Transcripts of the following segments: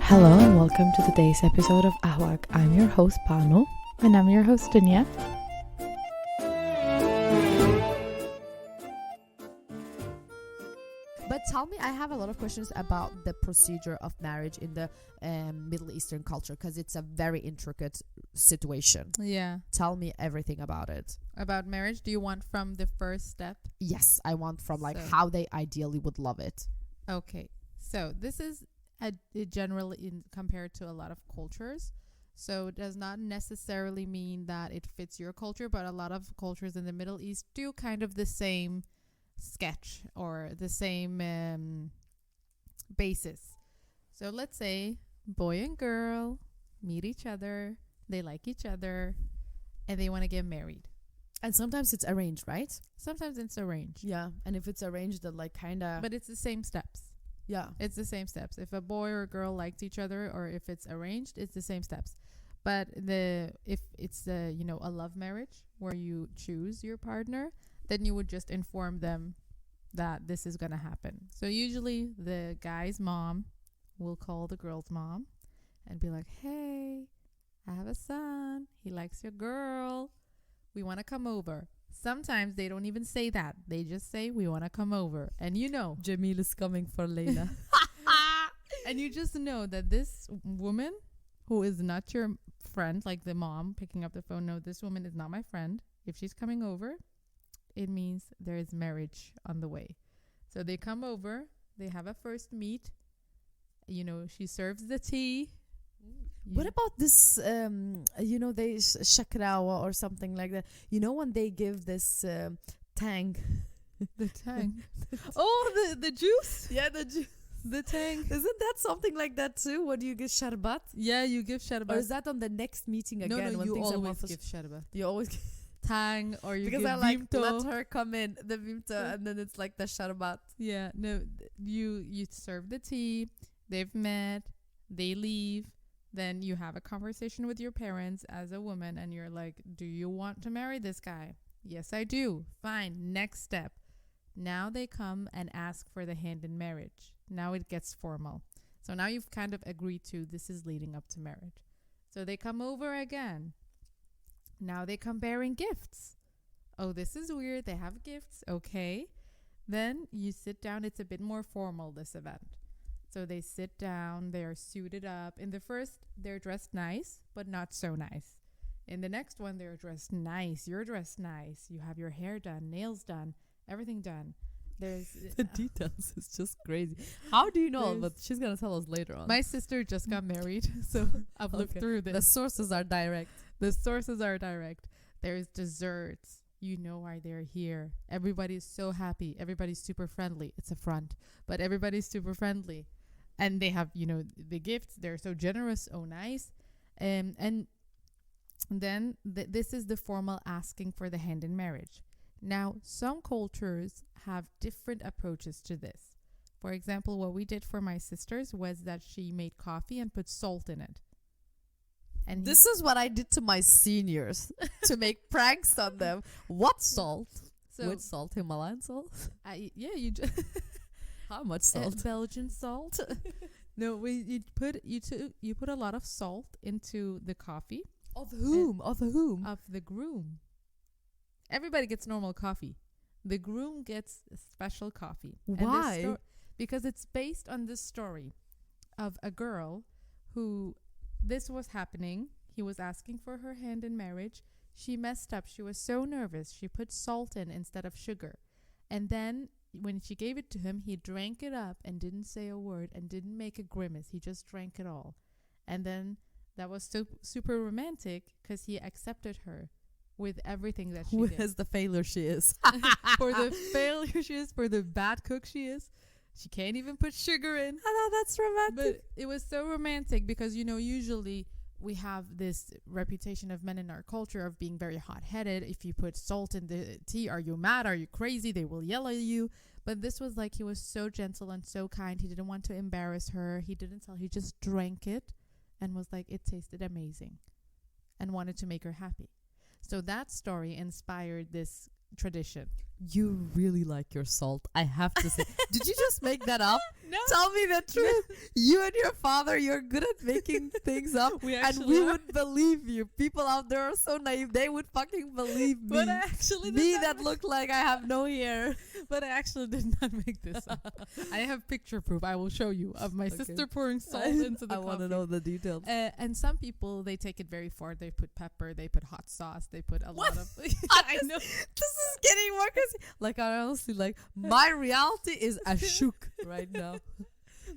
Hello and welcome to today's episode of Awag. I'm your host Bano. And I'm your host Dunia. But tell me, I have a lot of questions about the procedure of marriage in the Middle Eastern culture because it's a very intricate situation. Yeah. Tell me everything about it. About marriage, do you want from the first step? Yes, I want from how they ideally would love it. Okay. So this is a general compared to a lot of cultures. So it does not necessarily mean that it fits your culture, but a lot of cultures in the Middle East do kind of the same sketch or the same basis. So let's say boy and girl meet each other, they like each other, and they want to get married. And sometimes it's arranged, right? Sometimes it's arranged. Yeah, and if it's arranged, then kind of... But it's the same steps. Yeah. It's the same steps. If a boy or a girl liked each other or if it's arranged, it's the same steps. But if it's a love marriage where you choose your partner, then you would just inform them that this is going to happen. So usually the guy's mom will call the girl's mom and be like, "Hey, I have a son. He likes your girl. We want to come over." Sometimes they don't even say that. They just say, "We want to come over." And Jamil is coming for Layla. And you just know that this woman who is not your friend, like the mom picking up the phone, no, this woman is not my friend. If she's coming over, it means there is marriage on the way. So they come over, they have a first meet. She serves the tea. What about this, they shakrawa or something like that? When they give this tang. The tang. Oh, the juice? Yeah, the juice. The tang. Isn't that something like that too? What do you give sharbat? Yeah, you give sharbat. Or is that on the next meeting again? No, when you things always give sharbat. You always give tang, or you because give I vimto. let her come in, the vimto, and then it's like the sharbat. Yeah, no, you serve the tea, they've met, they leave, then you have a conversation with your parents as a woman, and you're like, "Do you want to marry this guy?" "Yes, I do." "Fine, next step." Now they come and ask for the hand in marriage. Now it gets formal. So now you've kind of agreed to this is leading up to marriage. So they come over again. Now they come bearing gifts. Oh, this is weird. They have gifts. Okay. Then you sit down. It's a bit more formal, this event. So they sit down. They are suited up. In the first, they're dressed nice, but not so nice. In the next one, they're dressed nice. You're dressed nice. You have your hair done, nails done, everything done. There's the details is just crazy. How do you know? But she's gonna tell us later on. My sister just got married, so I've looked through this. The sources are direct. There's desserts. You know why they're here. Everybody's so happy. Everybody's super friendly. It's a front, but everybody's super friendly, and they have the gifts. They're so generous. Oh, nice. And then this is the formal asking for the hand in marriage. Now, some cultures have different approaches to this. For example, what we did for my sisters was that she made coffee and put salt in it. And this is what I did to my seniors to make pranks on them. What salt? Which salt? Himalayan salt? You How much salt? Belgian salt. No, you put a lot of salt into the coffee. Of whom? Of whom? Of the groom. Everybody gets normal coffee. The groom gets a special coffee. Why? Because it's based on this story of a girl who this was happening. He was asking for her hand in marriage. She messed up. She was so nervous. She put salt in instead of sugar. And then when she gave it to him, he drank it up and didn't say a word and didn't make a grimace. He just drank it all. And then that was so super romantic because he accepted her with everything that she did. As the failure she is. For the failure she is, for the bad cook she is. She can't even put sugar in. I know, that's romantic. But it was so romantic because, usually we have this reputation of men in our culture of being very hot-headed. If you put salt in the tea, are you mad? Are you crazy? They will yell at you. But this was like, he was so gentle and so kind. He didn't want to embarrass her. He didn't tell. He just drank it and was like, it tasted amazing and wanted to make her happy. So that story inspired this tradition. You really like your salt, I have to say. Did you just make that up? No, know. Tell me the truth. You and your father, you're good at making things up, and we would believe you. People out there are so naive; they would fucking believe me. But I actually me that look like I have no hair. But I actually did not make this up. I have picture proof. I will show you of my sister pouring salt into the coffee. I want to know the details. And some people, they take it very far. They put pepper. They put hot sauce. They put a lot of. I know. This is getting more crazy. Like, I honestly, like, my reality is a shook right now.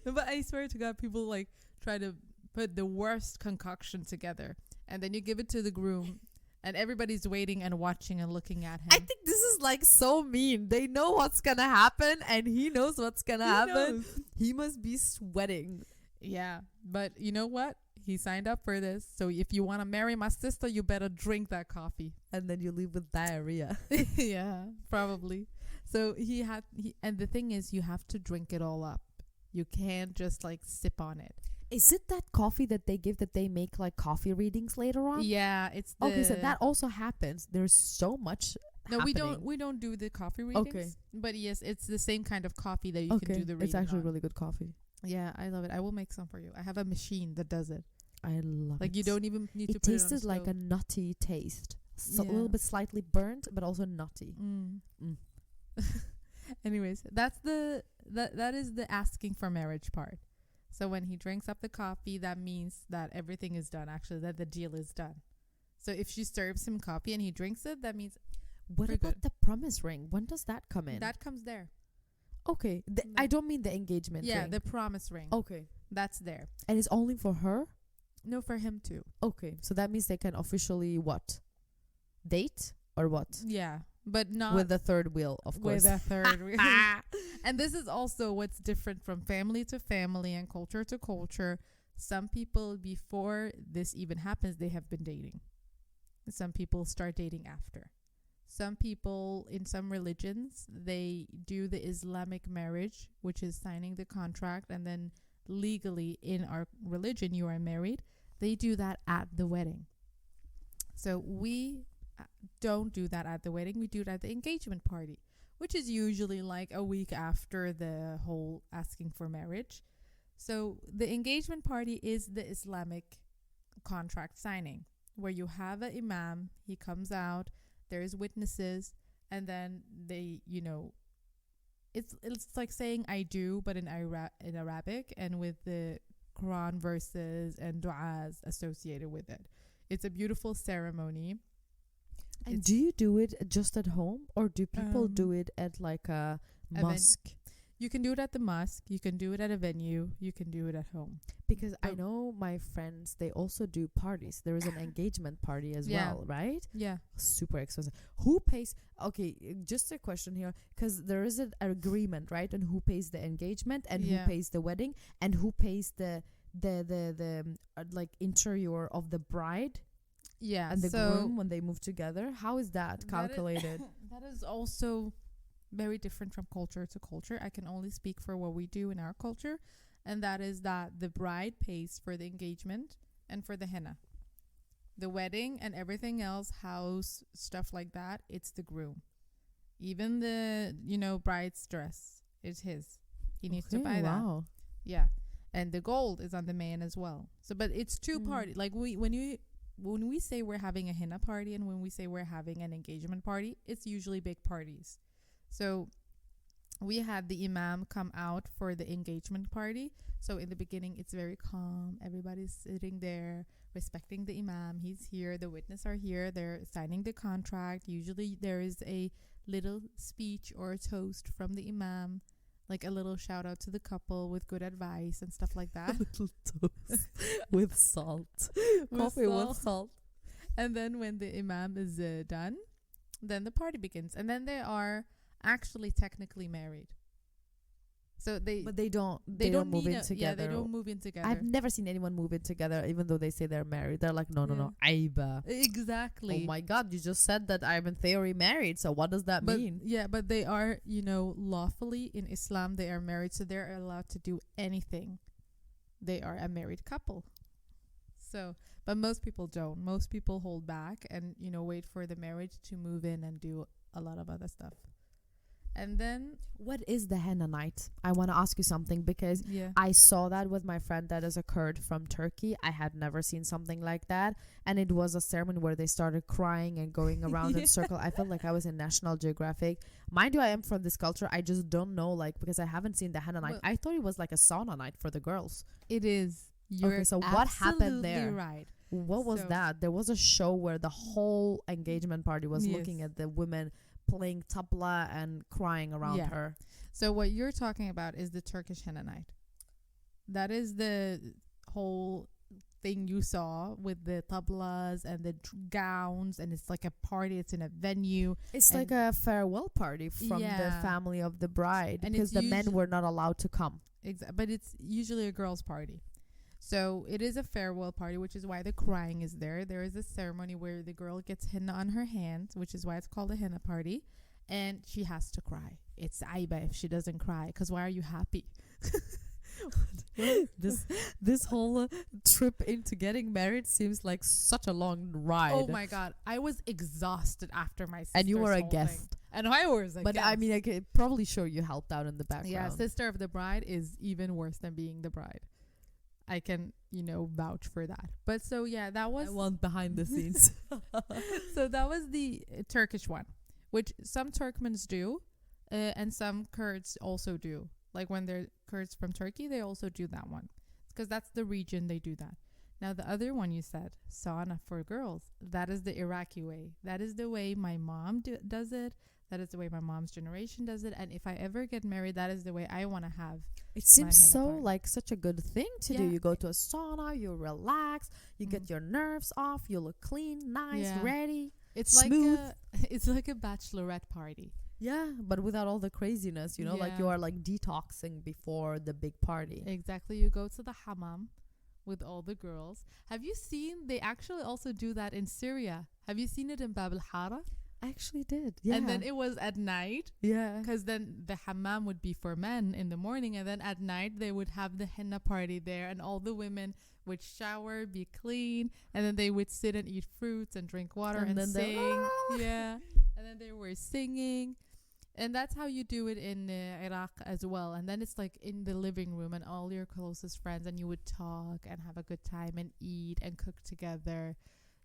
No, but I swear to God, people like try to put the worst concoction together, and then you give it to the groom, and everybody's waiting and watching and looking at him. I think this is like so mean. They know what's gonna happen, and he knows what's gonna happen. He must be sweating. Yeah, but you know what? He signed up for this. So if you want to marry my sister, you better drink that coffee. And then you leave with diarrhea. Yeah, probably. So and the thing is, you have to drink it all up. You can't just like sip on it. Is it that coffee that they give that they make like coffee readings later on? Yeah, it's okay. So that also happens. There's so much. No, happening. we don't do the coffee readings. Okay, but yes, it's the same kind of coffee that you can do the reading. It's actually on. Really good coffee. Yeah, I love it. I will make some for you. I have a machine that does it. I love it. Like you don't even need to put it on the stove. It tasted like a nutty taste. So a little bit slightly burnt, but also nutty. Anyways, that is the asking for marriage part. So when he drinks up the coffee, that means that everything is done. Actually, that the deal is done. So if she serves him coffee and he drinks it, that means. What about the promise ring? When does that come in? That comes there. Okay, I don't mean the engagement ring. Yeah, the promise ring. Okay, that's there. And it's only for her? No, for him too. Okay, so that means they can officially what? Date or what? Yeah, but not with the third wheel, of course. With a third wheel. And this is also what's different from family to family and culture to culture. Some people, before this even happens, they have been dating. Some people start dating after. Some people in some religions, they do the Islamic marriage, which is signing the contract, and then legally in our religion you are married. They do that at the wedding. So we don't do that at the wedding. We do it at the engagement party, which is usually like a week after the whole asking for marriage. So the engagement party is the Islamic contract signing, where you have an imam, he comes out, there's witnesses, and then they, it's like saying I do, but in Arabic, and with the Quran verses and du'as associated with it. It's a beautiful ceremony. And do you do it just at home, or do people do it at like a mosque? You can do it at the mosque. You can do it at a venue. You can do it at home. Because I know my friends, they also do parties. There is an engagement party as well, right? Yeah. Super expensive. Who pays? Okay, just a question here. Because there is an agreement, right? On who pays the engagement and who pays the wedding and who pays the like interior of the bride. Yeah. And the groom when they move together. How is that calculated? That is also very different from culture to culture. I can only speak for what we do in our culture, and that is that the bride pays for the engagement and for the henna. The wedding and everything else, house, stuff like that, it's the groom. Even the, bride's dress is his. He needs to buy that. Yeah. And the gold is on the man as well. So, but it's two parties. Like when we say we're having a henna party and when we say we're having an engagement party, it's usually big parties. So we had the imam come out for the engagement party. So in the beginning, it's very calm. Everybody's sitting there, respecting the imam. He's here. The witnesses are here. They're signing the contract. Usually there is a little speech or a toast from the imam, like a little shout out to the couple with good advice and stuff like that. A little toast with salt. Coffee with salt. And then when the imam is done, then the party begins. And then they are actually technically married. So they don't move in together. Yeah, they don't move in together. I've never seen anyone move in together even though they say they're married. They're like, no, Aiba. Exactly. Oh my god, you just said that I'm in theory married, so what does that mean? Yeah, but they are, lawfully in Islam they are married, so they're allowed to do anything. They are a married couple. So, but most people don't. Most people hold back and, wait for the marriage to move in and do a lot of other stuff. And then What is the henna night? I want to ask you something because yeah. I saw that with my friend that is a Kurd from Turkey. I had never seen something like that. And it was a ceremony where they started crying and going around in circle. I felt like I was in National Geographic. Mind you, I am from this culture. I just don't know, like, because I haven't seen the henna night. Well, I thought it was like a sauna night for the girls. It is. You're Okay, so what happened absolutely there? right. What was So- that? There was a show where the whole engagement party was looking Yes. at the women playing tabla and crying around Yeah. her. So what you're talking about is the Turkish henna night. That is the whole thing you saw with the tablas and the gowns, and it's like a party. It's in a venue. It's And- like a farewell party from the Yeah. family of the bride And because it's the men were not allowed to come. But it's usually a girls' party. So it is a farewell party, which is why the crying is there. There is a ceremony where the girl gets henna on her hands, which is why it's called a henna party. And she has to cry. It's aiba if she doesn't cry. Because why are you happy? this whole trip into getting married seems like such a long ride. Oh my God. I was exhausted after my sister's And you were a whole guest. thing. And I was a But guest. I mean, I could probably sure you helped out in the background. Yeah, sister of the bride is even worse than being the bride. I can, vouch for that. But so, yeah, that was... I want behind the scenes. So that was the Turkish one, which some Turkmens do, and some Kurds also do. Like when they're Kurds from Turkey, they also do that one. Because that's the region they do that. Now, the other one you said, sauna for girls, that is the Iraqi way. That is the way my mom does it. That is the way my mom's generation does it. And if I ever get married, that is the way I want to have. It seems henna so party. like such a good thing to do. Yeah. You go to a sauna, you relax, you Mm. get your nerves off, you look clean, nice, Yeah. ready. It's Smooth. it's like a bachelorette party. Yeah, but without all the craziness, like you Yeah. are like detoxing before the big party. Exactly. You go to the hammam with all the girls. Have you seen, they actually also do that in Syria. Have you seen it in Bab al-Hara? I actually did. Yeah. And then it was at night, yeah. because then the hammam would be for men in the morning, and then at night they would have the henna party there, and all the women would shower, be clean, and then they would sit and eat fruits and drink water and then they- sing. Yeah. And then they were singing. And that's how you do it in Iraq as well. And then it's like in the living room and all your closest friends, and you would talk and have a good time and eat and cook together.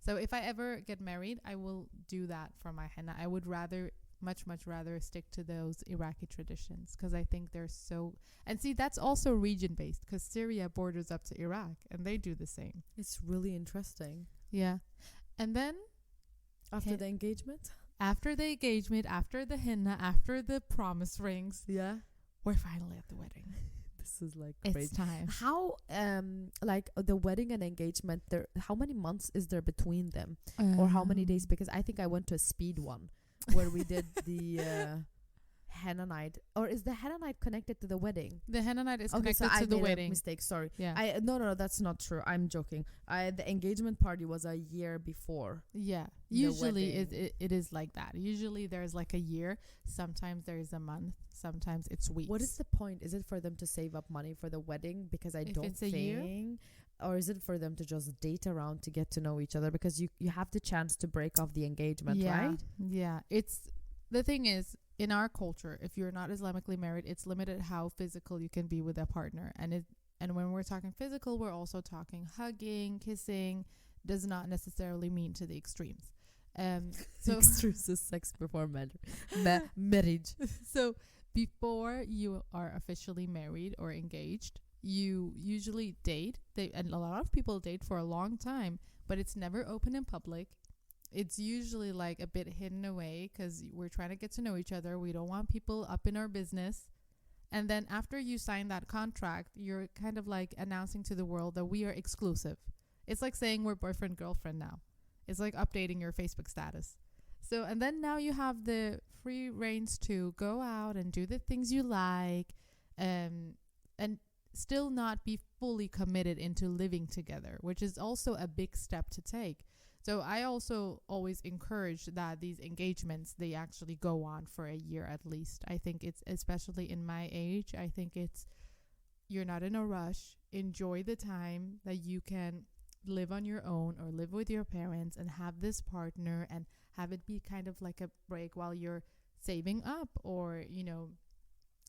So if I ever get married, I will do that for my henna. I would much rather stick to those Iraqi traditions, because I think they're so... And see, that's also region-based, because Syria borders up to Iraq, and they do the same. It's really interesting. Yeah. And then After the engagement? after the engagement, after the henna, after the promise rings, Yeah. we're finally at the wedding. This is like It's crazy. time. How like the wedding and engagement, there how many months is there between them? Or how many days? Because I think I went to a speed one where we did the henna night. Or is the henna night connected to the wedding? The henna night is Okay, connected so I to the made a wedding. mistake. Sorry. Yeah. No, that's not true. I'm joking. The engagement party was a year before. Yeah. The Usually wedding. it is like that. Usually there's like a year. Sometimes there is a month. Sometimes it's weeks. What is the point? Is it for them to save up money for the wedding? Because I If don't it's a year? think. Or is it for them to just date around to get to know each other? Because you have the chance to break off the engagement, yeah. right? Yeah. The thing is, in our culture, if you're not Islamically married, it's limited how physical you can be with a partner. And when we're talking physical, we're also talking hugging, kissing. Does not necessarily mean to the extremes. So Extremes is sex before marriage. So before you are officially married or engaged, you usually date. And a lot of people date for a long time, but it's never open in public. It's usually like a bit hidden away, because we're trying to get to know each other. We don't want people up in our business. And then after you sign that contract, you're kind of like announcing to the world that we are exclusive. It's like saying we're boyfriend, girlfriend now. It's like updating your Facebook status. So, and then now you have the free reins to go out and do the things you like, and still not be fully committed into living together, which is also a big step to take. So I also always encourage that these engagements, they actually go on for a year at least. I think it's, especially in my age, I think it's, you're not in a rush. Enjoy the time that you can live on your own or live with your parents and have this partner, and have it be kind of like a break while you're saving up, or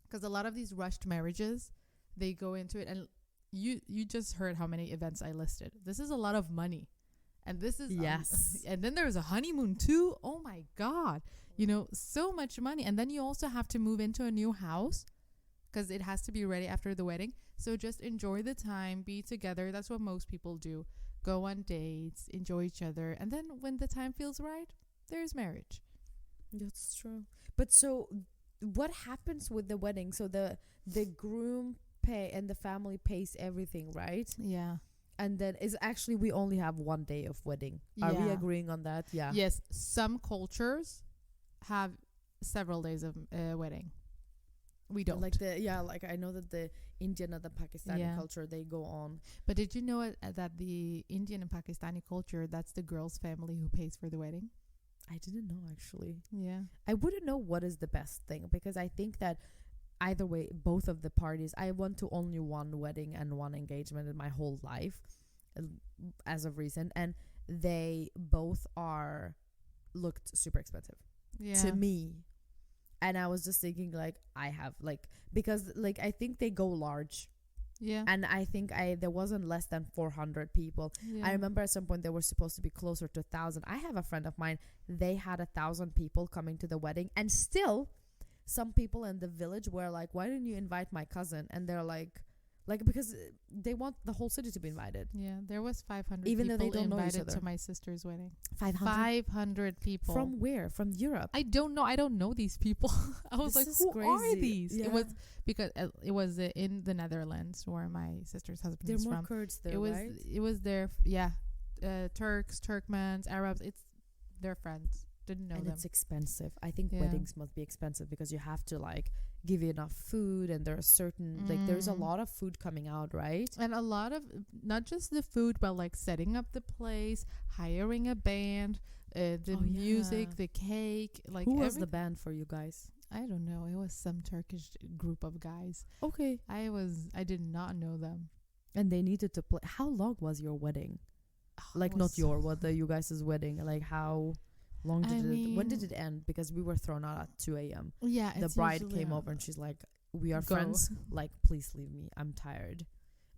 because a lot of these rushed marriages, they go into it, and you just heard how many events I listed. This is a lot of money, and this is Yes. and then there's a honeymoon too. Oh my God, so much money, and then you also have to move into a new house because it has to be ready after the wedding. So just enjoy the time, be together. That's what most people do. Go on dates, enjoy each other, and then when the time feels right, there's marriage. That's true. But so what happens with the wedding? So the groom pay and the family pays everything, right? Yeah. And then is actually we only have one day of wedding. Are we Yeah. agreeing on that? Yeah. Yes, some cultures have several days of wedding. We don't. Like I know that the Indian and the Pakistani culture, they go on. But did you know that the Indian and Pakistani culture, that's the girl's family who pays for the wedding? I didn't know, actually. Yeah. I wouldn't know what is the best thing, because I think that either way, both of the parties, I went to only one wedding and one engagement in my whole life as of recent, and they both looked super expensive to me. And I was just thinking, like, because I think they go large. Yeah. And I think there wasn't less than 400 people. Yeah. I remember at some point they were supposed to be closer to 1,000. I have a friend of mine, they had 1,000 people coming to the wedding, and still some people in the village were like, why didn't you invite my cousin? And they're like because they want the whole city to be invited. Yeah, there was 500 even people though they don't know each invited other. to my sister's wedding. 500 people. From where? From Europe? I don't know. I don't know these people. I was This like, is who are crazy. these? Yeah. It was because it was in the Netherlands where my sister's husband There are is more from. Kurds there, It was right? it was their Turks, Turkmens, Arabs. It's their friends. Didn't know And them. it's expensive. I think Yeah. weddings must be expensive because you have to give you enough food, and there are certain there's a lot of food coming out, right? And a lot of not just the food, but setting up the place, hiring a band, the music, yeah. the cake. Who was the band for you guys? I don't know. It was some Turkish group of guys. Okay. I did not know them. And they needed to play. How long was your wedding? You guys' wedding. How long did it? When did it end? Because we were thrown out at 2 a.m. Yeah, The bride came over and she's like, "We are Go. friends. Please leave me. I'm tired."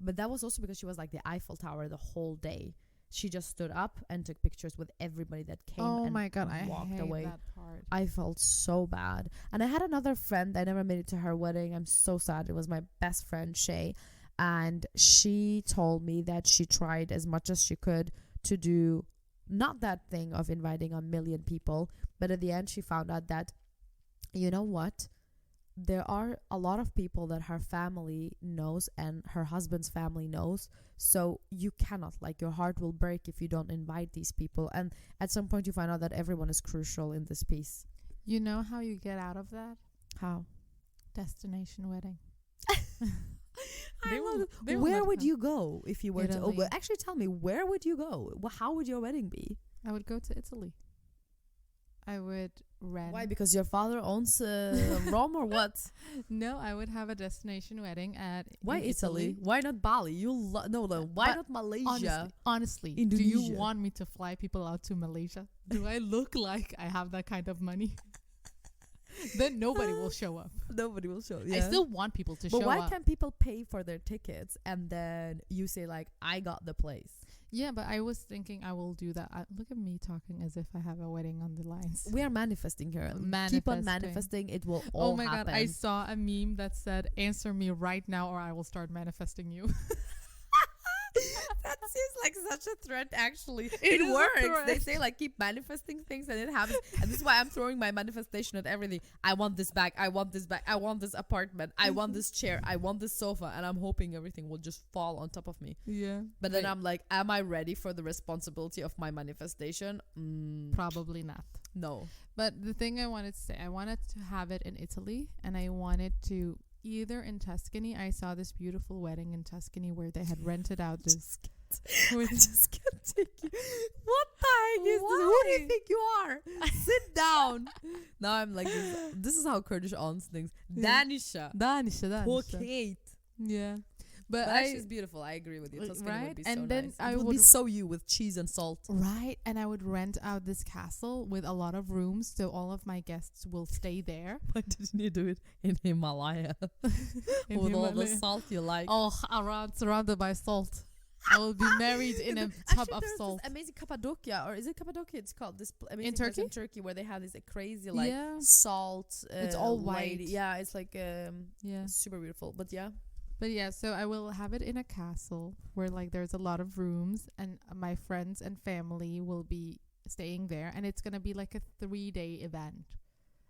But that was also because she was the Eiffel Tower the whole day. She just stood up and took pictures with everybody that came. Oh and my God, I walked hate away. that part. I felt so bad. And I had another friend. I never made it to her wedding. I'm so sad. It was my best friend, Shay. And she told me that she tried as much as she could to do not that thing of inviting 1 million people. But at the end, she found out that, you know what? There are a lot of people that her family knows and her husband's family knows. So you cannot, your heart will break if you don't invite these people. And at some point you find out that everyone is crucial in this piece. You know how you get out of that? How? Destination wedding. Where would you go if you were to? Oh, Italy. well, actually, tell me, where would you go? How would your wedding be? I would go to Italy. I would rent. Why? Because your father owns Rome, or what? No, I would have a destination wedding Why in Italy? Why not Bali? No. Why not Malaysia? Honestly, do Indonesia. you want me to fly people out to Malaysia? Do I look like I have that kind of money? Then nobody will show up. Nobody will show. I still want people to show But why up. can't people pay for their tickets and then you say I got the place? Yeah, but I was thinking I will do that. Look at me talking as if I have a wedding on the lines. We are manifesting here. Keep on manifesting. It will all happen. Oh my God, I saw a meme that said, "Answer me right now or I will start manifesting you." That seems like such a threat, actually. It is a works. threat. They say keep manifesting things and it happens. And this is why I'm throwing my manifestation at everything. I want this bag. I want this bag. I want this apartment. I want this chair. I want this sofa. And I'm hoping everything will just fall on top of me. Yeah. But then I'm like, am I ready for the responsibility of my manifestation? Probably not. No. But the thing I wanted to say, I wanted to have it in Italy, and I wanted to either in Tuscany. I saw this beautiful wedding in Tuscany where they had rented out this. I just can't take you. What the heck is this? Who do you think you are? Sit down. Now I'm like, this is how Kurdish aunts thinks. Danisha. Danisha. Kate. Yeah. But actually, it's beautiful. I agree with you. Tuscany right? would be And so then nice. I It would be so you with cheese and salt. Right, and I would rent out this castle with a lot of rooms, so all of my guests will stay there. Why didn't you do it in Himalaya? In With all the Himalaya. salt you like. Oh, surrounded by salt. I will be married in a tub of there's salt. this amazing Cappadocia, or is it Cappadocia? It's called this amazing In place Turkey? in Turkey where they have this crazy like Yeah. salt. It's all white. Yeah, it's like Yeah. super beautiful. But yeah, But yeah, so I will have it in a castle where like there's a lot of rooms, and my friends and family will be staying there, and it's gonna be like a 3-day event.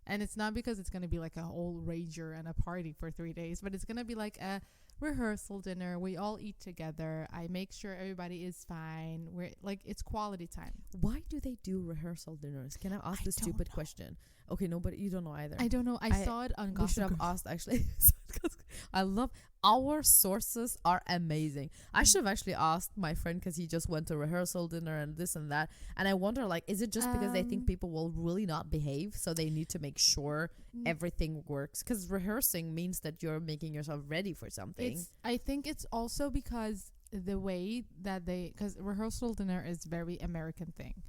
And it's not because it's gonna be like a whole rager and a party for 3 days, but it's gonna be like a rehearsal dinner. We all eat together. I make sure everybody is fine. We're like, it's quality time. why do they do rehearsal dinners? Can I ask I this don't stupid know. question? Okay, no, but you don't know either. I don't know. I saw it on We should Gossip have Girl. asked actually. I love our sources are amazing. I should have actually asked my friend because he just went to rehearsal dinner and this and that. And I wonder, like, is it just because they think people will really not behave, so they need to make sure everything works? Because rehearsing means that you're making yourself ready for something. I think it's also because the way that because rehearsal dinner is very American thing,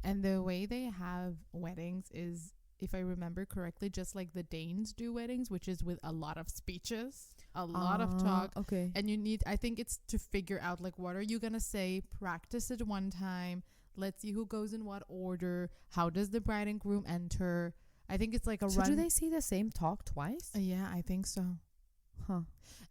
and the way they have weddings is, if I remember correctly, just like the Danes do weddings, which is with a lot of speeches, a lot of talk. Okay. And I think it's to figure out like, what are you gonna say, practice it one time, let's see who goes in what order, how does the bride and groom enter. I think it's like a So run. do they see the same talk twice? Yeah, I think so. Huh.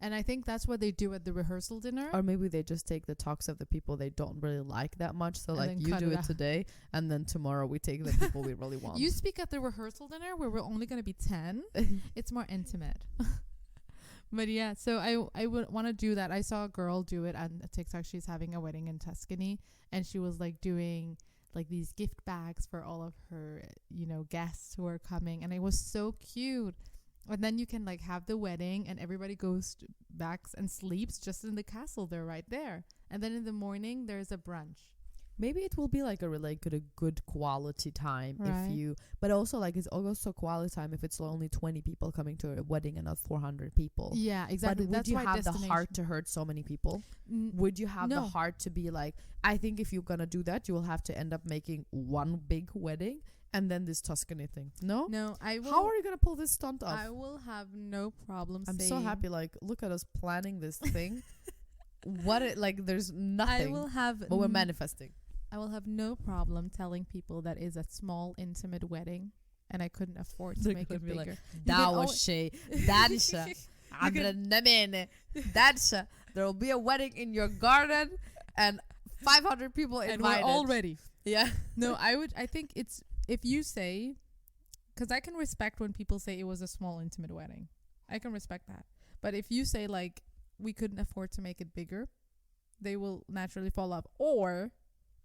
And I think that's what they do at the rehearsal dinner. Or maybe they just take the talks of the people they don't really like that much. So And like then you cut do it it out. today, and then tomorrow we take the people we really want. You speak at the rehearsal dinner where we're only going to be 10. It's more intimate. But yeah, so I would want to do that. I saw a girl do it on TikTok. She's having a wedding in Tuscany, and she was like doing like these gift bags for all of her, guests who are coming, and it was so cute. And then you can like have the wedding, and everybody goes back and sleeps just in the castle. They're right there. And then in the morning there's a brunch. Maybe it will be like a really good quality time Right. but also like it's also quality time if it's only 20 people coming to a wedding and not 400 people. Yeah, exactly. But would That's you why have the destination. heart to hurt so many people? Would you have the No. heart to be like, I think if you're gonna do that, you will have to end up making one big wedding and then this Tuscany thing. No? No, I will. How are you gonna pull this stunt off? I will have no problem I'm saying. so happy. Like, look at us planning this thing. There's nothing. I will have. but we're manifesting. I will have no problem telling people that is a small, intimate wedding, and I couldn't afford to They're make gonna it be bigger. like, You can "Dawa shay, dansha, abranamene, dansha." There will be a wedding in your garden, and 500 people and invited. we're all ready. Yeah. No, I think it's, if you say, because I can respect when people say it was a small, intimate wedding. I can respect that. But if you say like, we couldn't afford to make it bigger, they will naturally fall off. Or,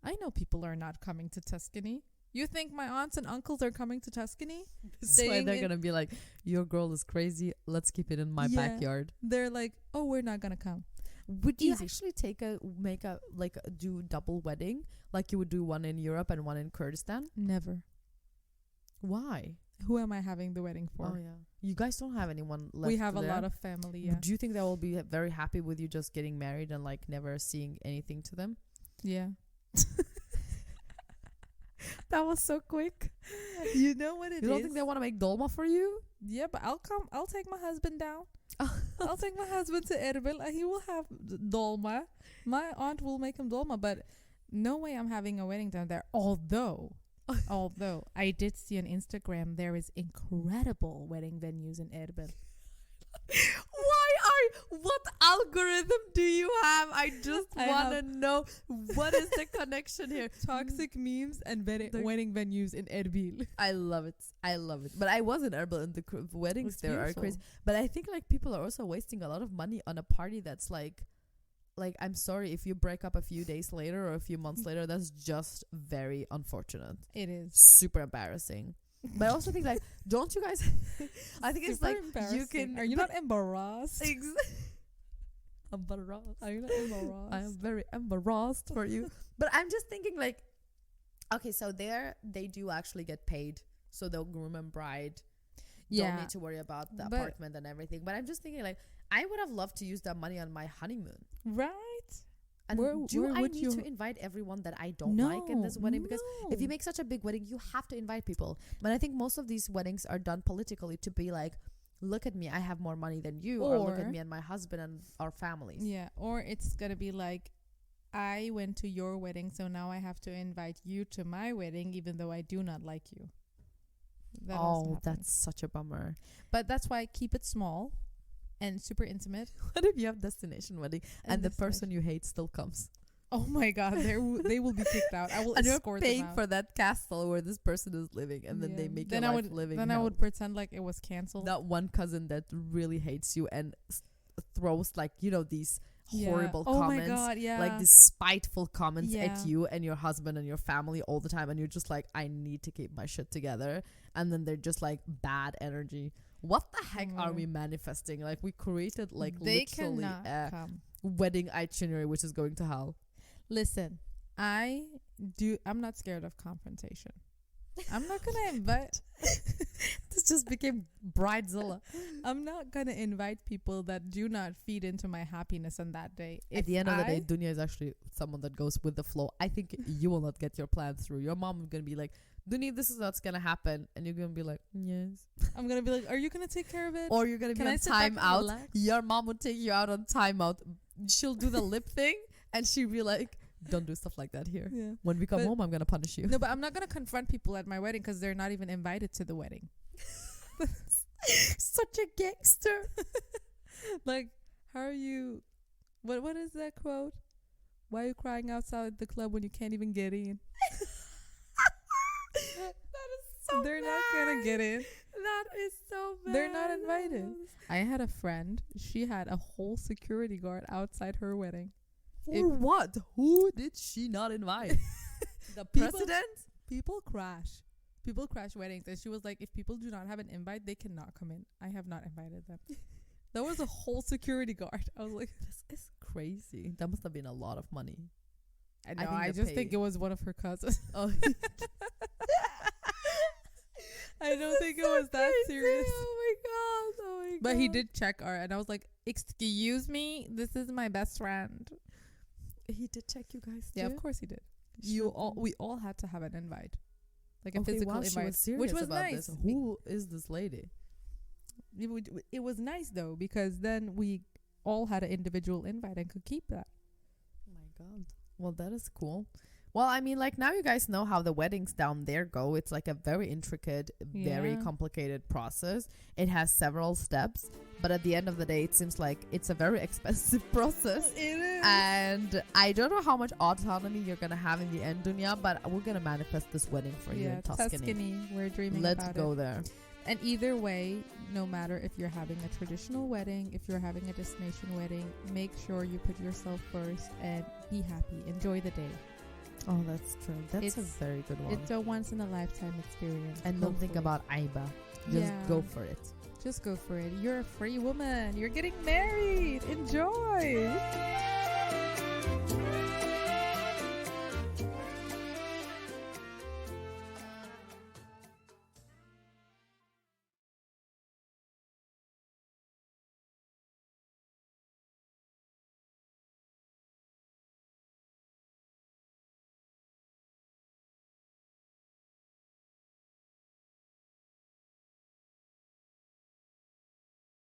I know people are not coming to Tuscany. You think my aunts and uncles are coming to Tuscany? That's why Staying they're in- gonna be like, "Your girl is crazy. Let's keep it in my Yeah. backyard." They're like, oh, we're not gonna come. Would you Easy. actually do double wedding, like you would do one in Europe and one in Kurdistan? Never. Why? Who am I having the wedding for? Oh yeah, you guys don't have anyone left. We have a there? lot of family. Yeah. Do you think they will be very happy with you just getting married and like never seeing anything to them? Yeah. That was so quick. You know what it You don't think they want to make dolma for you? Yeah, but I'll come. I'll take my husband down. I'll take my husband to Erbil, and he will have dolma. My aunt will make him dolma, but no way I'm having a wedding down there. Although I did see on Instagram there is incredible wedding venues in Erbil. What algorithm do you have? I just I want to have- know what is the connection here. Toxic memes and The- wedding venues in Erbil. I love it. But I was in Erbil, and the weddings It's there are beautiful. crazy. But I think like people are also wasting a lot of money on a party that's like I'm sorry if you break up a few days later or a few months later. That's just very unfortunate. It is. Super embarrassing. But I also think like, don't you guys? I think it's Super like you embarrassing. can. Are you but- not embarrassed? Embarrassed. Are you not embarrassed? I am very embarrassed for you. But I'm just thinking like, okay, so there they do actually get paid. So the groom and bride don't need to worry about the apartment and everything. But I'm just thinking, like, I would have loved to use that money on my honeymoon. Right. And I need to invite everyone that I don't like in this wedding? Because if you make such a big wedding, you have to invite people. But I think most of these weddings are done politically to be like, look at me, I have more money than you, or look at me and my husband and our families. Yeah, or it's gonna be like, I went to your wedding, so now I have to invite you to my wedding, even though I do not like you. That's such a bummer. But that's why I keep it small and super intimate. What if you have destination wedding and the person you hate still comes? Oh my god, they will be kicked out. I will and escort you're paying them out. for that castle where this person is living, and then they make your life living. Then I would pretend like it was canceled. That one cousin that really hates you and throws like, you know, these horrible comments. Oh my god, yeah. Like these spiteful comments at you and your husband and your family all the time, and you're just like, I need to keep my shit together. And then they're just like bad energy. What the heck are we manifesting? Like, we created like literally a wedding itinerary which is going to hell. Listen, I'm not scared of confrontation. I'm not gonna invite. This just became Bridezilla. I'm not gonna invite people that do not feed into my happiness on that day. At the end of the day, Dunia is actually someone that goes with the flow. I think you will not get your plan through. Your mom is gonna be like, Dunia, this is what's gonna happen, and you're gonna be like, yes. I'm gonna be like, are you gonna take care of it? Or you're gonna be on timeout. Your mom would take you out on timeout. She'll do the lip thing, and she'll be like, don't do stuff like that here. Yeah. When we come home, I'm gonna punish you. No, but I'm not gonna confront people at my wedding because they're not even invited to the wedding. Such a gangster. Like, how are you? What is that quote? Why are you crying outside the club when you can't even get in? That is so They're not gonna get in. That is so bad. They're not invited. I had a friend. She had a whole security guard outside her wedding. For what? Who did she not invite? The president? People crash weddings. And she was like, if people do not have an invite, they cannot come in. I have not invited them. That was a whole security guard. I was like, this is crazy. That must have been a lot of money. I know. I just think it was one of her cousins. Oh. I don't think it was that serious. Oh my god. But he did check our, and I was like, excuse me, this is my best friend. He did check you guys too? Yeah, of course he did. We all had to have an invite, like a physical invite, which was nice. This. Who is this lady? It was nice though, because then we all had an individual invite and could keep that. Oh my god. Well, that is cool. Well, I mean, like, now you guys know how the weddings down there go. It's like a very intricate, very complicated process. It has several steps, but at the end of the day, it seems like it's a very expensive process. It is. And I don't know how much autonomy you're going to have in the end, Dunia, but we're going to manifest this wedding for you in Tuscany. We're dreaming about it. Let's go there. And either way, no matter if you're having a traditional wedding, if you're having a destination wedding, make sure you put yourself first and be happy. Enjoy the day. Oh, that's true. That's a very good one. It's a once-in-a-lifetime experience. And don't think about Aiba. Just go for it. Just go for it. You're a free woman. You're getting married. Enjoy.